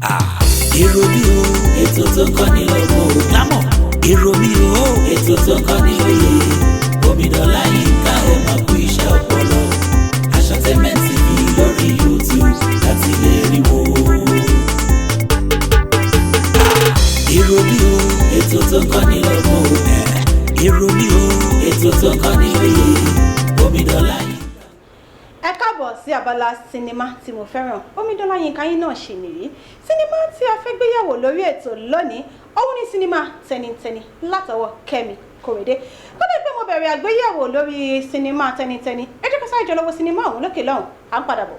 Ìròbí o ètò tó kọ́ ni lọ́gbọ́n o lámọ̀ ìròbí o ètò tó kọ́ ni lóye Omidan Yinka ẹ̀ máa kú iṣẹ́ ọpọlọ Aṣọ̀tẹ́mẹ̀ TV lórí YouTube láti lè rí wo. Ìròbí o ètò tó kọ́ ni lọ́gbọ́n o ìròbí o ètò tó kọ́ ni lóye Omidan Yinka. Ẹ káàbọ̀ sí abala sinimá tí mo fẹ́ràn Omidan Yinka yín náà ṣì nìyí sinimá tí a fẹ́ gbéyàwó lórí ètò lónìí òun ni sinimá Tẹnitẹni látọwọ́ Kẹ́mi Kòrédé kó lè pé mo bẹ̀rẹ̀ àgbéyàwó lórí sinimá Tẹnitẹni ẹ jẹ́ ká sáré jọ lọ wo sinimá ọ̀hún lókè lọ́hùn à ń padà bọ̀.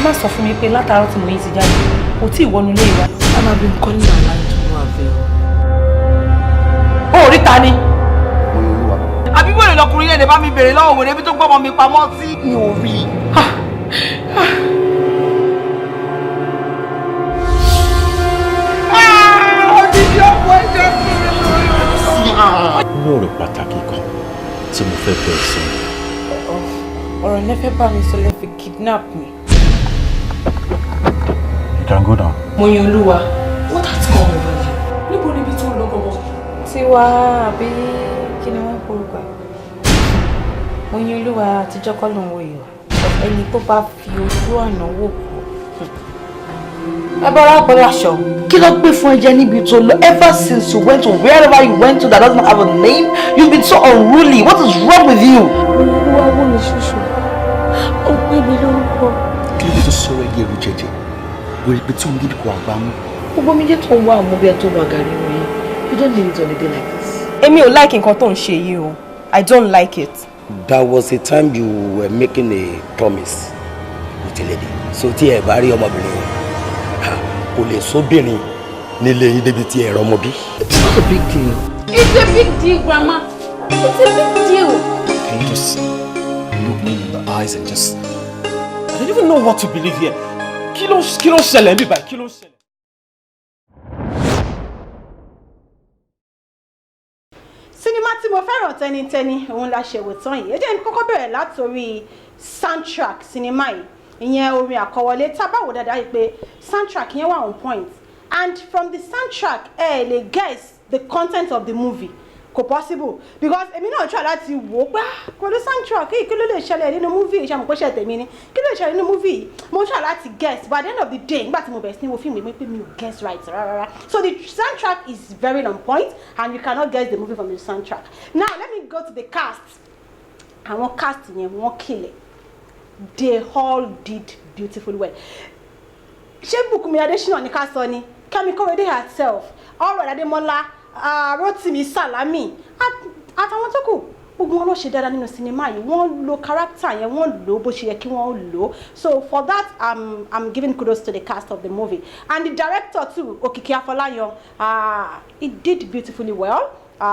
má sọ fún mi pé látàárọ̀ tí mo yí ti jáde kò tí ì wọnú ilé ìwà. a máa bí nǹkan ní àlá ìdúró àbẹ̀ o. ó rí ta ni. àbí wèrè lọkùnrin yẹn lè bá mi bèrè lọ́wọ́ wèrè bí tó gbọ́mọ mi pamọ́ sí. mi ò rí i. odidi ọkọ ẹ̀jẹ̀ sí mi lórí. ní ọ̀rọ̀ pàtàkì kan tí mo fẹ́ bẹ̀rẹ̀ sí. ọ̀rọ̀ lẹ́fẹ̀ẹ́ bá mi sọ lẹ́fẹ̀ẹ́ kidnap mi. You can go down. Moyinolúwa. What has come over you? Níbo níbi tó ń lọ gbọ́gbọ́? Tiwa àbí kí ni wọ́n porúkọ ẹ̀? Moyinolúwa àtijọ́ kọ́ ló ń wo ìwà. Ẹni tó bá fi ojú ọ̀nà wò kú. Ẹ bọ́ra pẹ̀lú aṣọ. Kí ló gbé fún ẹ̀jẹ̀ níbi tó lọ? Ever since you went to wherever you went to that doesn't have a name, you've been so unruly. What is wrong with you? Moyinolúwa wò mí ṣoṣo. Ó pè mí lórúkọ. Kí ló dé tó sọ̀rọ̀ ẹgbẹ́ ẹrù jẹjẹ? Wèrè pé tí òun dídì kò àgbà mú. Gbogbo mi jẹ́ tó ń wá àmọ́ bí ẹ tó wà gàrí rẹ̀. You don't need it on a day like this. Èmi ò like nǹkan tó ń ṣe yìí o. I don't like it. There was a time you were making a promise with a lady. So tí ẹ bá rí ọmọbìnrin yẹn, kò lè sóbìnrin nílé yín débi tí ẹ rọmọ bí. It's not a big deal. It's a big deal, Grandma. It's a big deal. Can you just look me in the eyes and just... I don't even know what to believe here. Kí ló ṣẹlẹ̀ níbí báyìí? Kí ló ṣẹlẹ̀? Sinimá tí mo fẹ́ràn Tẹnitẹni òun la ṣèwò tán yìí ẹ jẹ́ n kọ́kọ́ bẹ̀rẹ̀ látòrí soundtrack sinimá yìí ìyẹn orin àkọwọlé tá bá wò dáadáa yìí pé soundtrack yẹn wà on point and from the soundtrack ẹ lè guess the content of the movie kò possible because èmi náà try láti wò ó pé pẹ̀lú soundtrack kí ló lè ṣẹlẹ̀ nínú movie ìṣàmù pé ṣe tèmi ni kí ló lè ṣẹlẹ̀ nínú movie mo try láti guess but at the end of the day nígbà tí mo bẹ̀rẹ̀ sí ní wo fíìmù pé mi ò guess right rárá so the soundtrack is very on point and you cannot guess the movie from the soundtrack. Now let me go to the cast. Àwọn cast yẹn wọ́n kill it. They all did beautifully well. Ṣé Bùkúnmi Adésínà ní ká sọ ni Kẹ́mi Kòrédé herself ọ̀rọ̀ Adémọ́lá Rótìmí Sàlámì àtàwọn tó kù gbogbo wọn ló ṣe dáadáa nínú sinimá yìí wọ́n lo character yẹn wọ́n lò bó ṣe yẹ kí wọ́n lò so for that I'm giving kudos to the cast of the movie and the director too Òkìkí Afọláyan he did beautifully well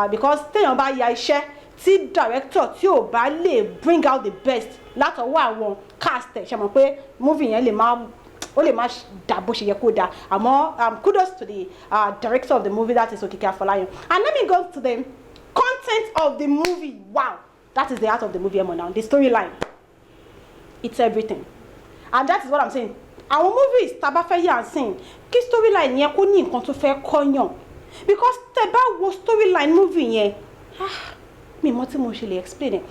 because téèyàn bá ya iṣẹ́ tí director tí ò bá lè bring out the best látọwọ́ àwọn cast ẹ̀ ṣe mọ̀ pé movie yẹn lè má ó lè má dà bó ṣe yẹ kó dà àmọ́ kudos to the director of the movie that is Òkìkí Afọláyan and let me go to the content of the movie. Wow, that is the heart of the movie now. The storyline, it's everything, and that is what I'm saying. Our movies tá bá fẹ́ yà sìn kí storyline yẹn kó ní nǹkan tó fẹ́ kọ́yàn because tẹ́ bá wo storyline movie yẹn mi mọ̀ tí mo ṣe lè explain ẹ̀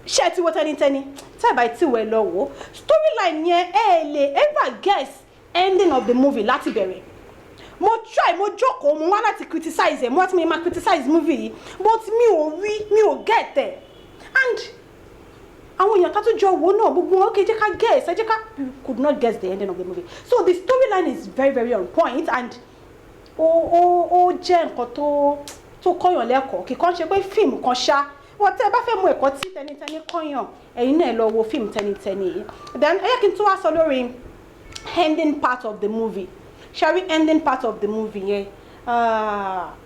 ṣé ti wo Tẹnitẹni tẹ́ bá ti wẹ̀ lọ wò storyline yẹn ẹ lè ever guess ending of the movie láti bẹ̀rẹ̀ mo try mo jókòó mo wá láti criticize ẹ mo wá tí mo máa criticize movie yìí but mi ò get ẹ and àwọn èèyàn tá tó jọ wò náà gbogbo wọn okay jẹ́ ká guess ẹ jẹ́ ká could not guess the ending of the movie so the storyline is very on point and ó jẹ́ nǹkan tó kọ́yàn lẹ́kọ̀ọ́ kì kàn ṣe pé fíìmù kan ṣá wọ́n tẹ́ ẹ bá fẹ́ mú ẹ̀kọ́ tí Tẹnitẹni kọ́yàn ẹ̀yin náà lọ wo fíìmù Tẹnitẹni yìí then ẹ yẹ kí n tún wá sọ lórí ending part of the movie shall we ending part of the movie yẹn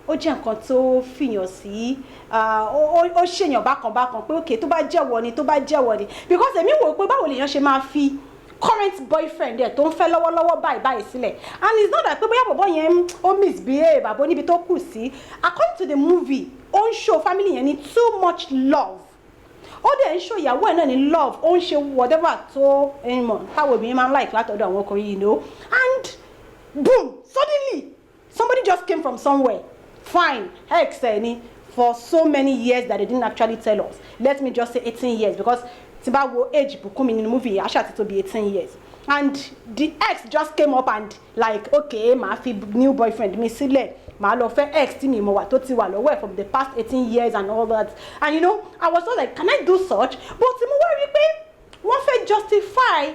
ó jẹ́ nǹkan tó fìyàn sí ó ṣèyàn bákan pé okay tó bá jẹ́wọ́ ni because èmi wò pé báwo lèèyàn ṣe máa fi current boyfriend ẹ̀ tó ń fẹ́ lọ́wọ́lọ́wọ́ báyìí sílẹ̀ and it's not that pé bóyá bọ̀bọ̀ yẹn ó misbehave àbó níbi tó kù sí according to the movie ó ń show family yẹn ní too much love ó dẹ̀ ń show ìyàwó ẹ̀ náà ní love ó ń ṣe whatever tó ẹ̀mọ̀ táwọn obìnrin máa ń like látọ̀dọ̀ àwọn ọkùnrin yìí know and boom suddenly somebody just came from somewhere fine ex ẹ̀ ni for so many years that they didn't actually tell us let me just say 18 years because tí bá wo age Bùkúnmi nínú movie Asha ti tó bí 18 years and the ex just came up and like okay màá fi new boyfriend mi sílẹ̀ màá lọ fẹ́ ex tí mi mọ̀ wà tó ti wà lọ́wọ́ ẹ̀ from the past 18 years and all that and you know I was so like can I do such but mo wá rí pé wọ́n fẹ́ justify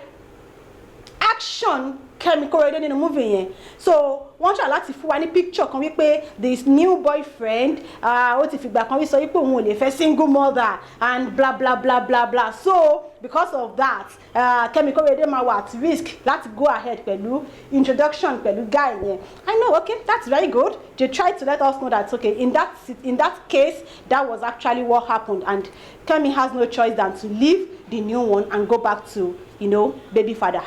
action Kẹ́mi Kóredé nínú movie yẹn so wọ́n ṣà láti fún wa ní picture kan wípé this new boyfriend ó ti fìgbà kan wí sọ wípé òun ò lè fẹ́ single mother and blah blah blah blah blah so because of that Kẹ́mi Kóredé máa wà at risk láti go ahead pẹ̀lú introduction pẹ̀lú guy yẹn I know okay that's very good they tried to let us know that okay in that case that was actually what happened and Kẹ́mi has no choice than to leave the new one and go back to you know baby father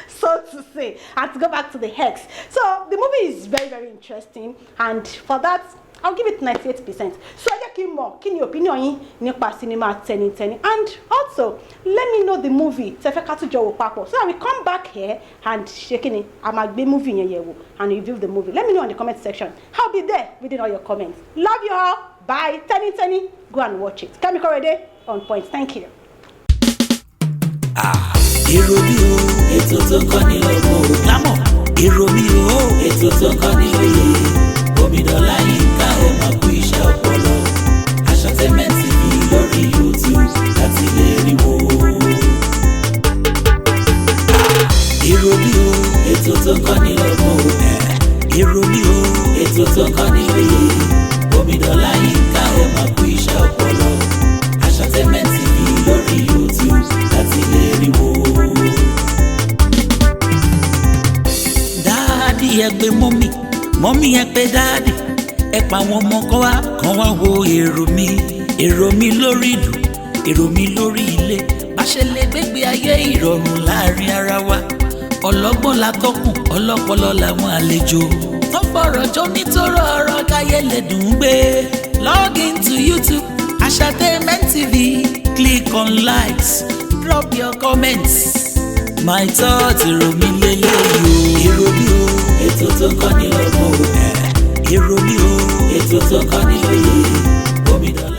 so to say and to go back to the ex so the movie is very very interesting and for that I'll give it 98%. So I get more. Kini opinion yín nípa cinema Tẹ́nitẹ́ni and also let me know the movie Tefe Katujo wo papọ̀ so I will come back here and ṣe I might be movie yẹn yẹ̀wò and review the movie. Let me know in the comment section. I'll be there reading all your comments. Love you all. Bye. Tẹ́nitẹ́ni. Go and watch it. Kẹ́mi Kóredé on point. Thank you. Èrò mi o ètò tó kọ́ ni lọ́gbọ̀n lámọ̀ èrò mi o ètò tó kọ́ ni lóye Omidola Yinka ẹ̀ máa kú iṣẹ́ ọpọlọ Ashantainment TV lórí YouTube láti lè rí wo. Èrò mi o ètò tó kọ́ ni lọ́gbọ̀n èrò mi o ètò tó kọ́ ni lóye Omidola Yinka ẹ̀ máa kú iṣẹ́ ọpọlọ Ashantainment TV lórí YouTube láti lè rí wo. Dáàdì ẹ pé mọ́mí ẹ pé dáàdì ẹ pa àwọn ọmọ kan wá wo èrò mi lórí ìlú èrò mi lórí ilé bá ṣe lè gbégbé ayé ìrọ̀rùn láàrin ara wa ọlọ́gbọ́n la tọ́kùn ọlọ́pọlọ làwọn àlejò tó fọ̀rọ̀ jọ nítorí ọ̀rọ̀ káyé lè dùn ún gbé log into YouTube Ashantainment TV click on likes drop your comments my thoughts èrò mi lélẹ́yìí èrò mi o ètò tó kọ́ ni lọ́gbọ̀n èrò mi o ètò tó kọ́ ni lóye Omidola.